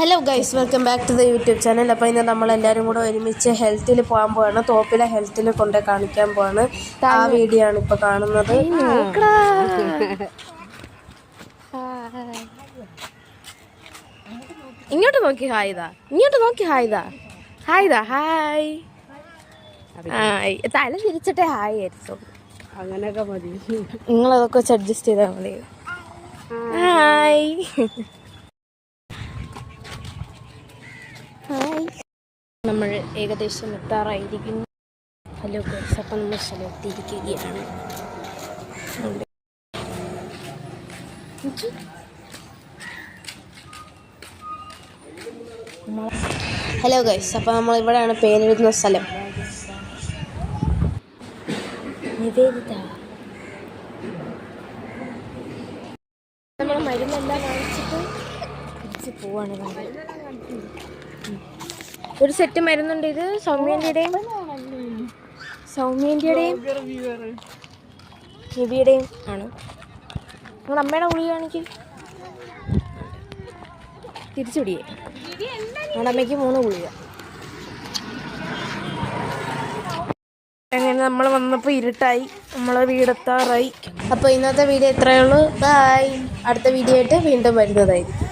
Hello guys, welcome back to the YouTube channel. അപ്പോൾ ഇന്ന് നമ്മളെല്ലാവരും കൂടെ ഒരുമിച്ച് ഹെൽത്തിൽ പോകാൻ പോവാണ്. തോപ്പിലെ ഹെൽത്തിൽ കൊണ്ട് കാണിക്കാൻ പോവാണ്. ആ വീഡിയോ ആണ് ഇപ്പോൾ കാണുന്നത്. ഇങ്ങോട്ട് നോക്കി ഹായ്താ, ഇങ്ങോട്ട് നോക്കി ഹായ്താ, ഹായ്താ, ഹായ് ഹായ്. തല തിരിച്ചിട്ടേ ഹായ് ആയിരിക്കും. അങ്ങനെയൊക്കെ മതി. നിങ്ങളതൊക്കെ വെച്ച് അഡ്ജസ്റ്റ് ചെയ്താൽ മതി. Hi hi. നമ്മൾ ഏകദേശം എത്താറായിരിക്കുന്നു. ഹലോ ഗൈസ്, അപ്പം നമ്മൾ സ്ഥലത്തിരിക്കുകയാണ്. ഹലോ ഗൈസ്, അപ്പം നമ്മൾ ഇവിടെയാണ് പേരെഴുതുന്ന സ്ഥലം. നമ്മൾ മരുന്നെല്ലാം വാങ്ങിച്ചിട്ട് തിരിച്ച് പോവാണ്. ഒരു സെറ്റ് മരുന്നുണ്ട്. ഇത് സൗമ്യൻ്റെയും നിബിയുടെയും ആണ്. നിങ്ങളുടെ അമ്മയുടെ ഗുളിക കാണിക്ക്. തിരിച്ചു പിടിയേ. നമ്മുടെ അമ്മയ്ക്ക് 3 ഗുളിക. അങ്ങനെ നമ്മൾ വന്നപ്പോൾ ഇരുട്ടായി, നമ്മളെ വീടെത്താറായി. അപ്പോൾ ഇന്നത്തെ വീഡിയോ ഇത്രയേ ഉള്ളൂ. ബൈ. അടുത്ത വീഡിയോ ആയിട്ട് വീണ്ടും വരുന്നതായിരിക്കും.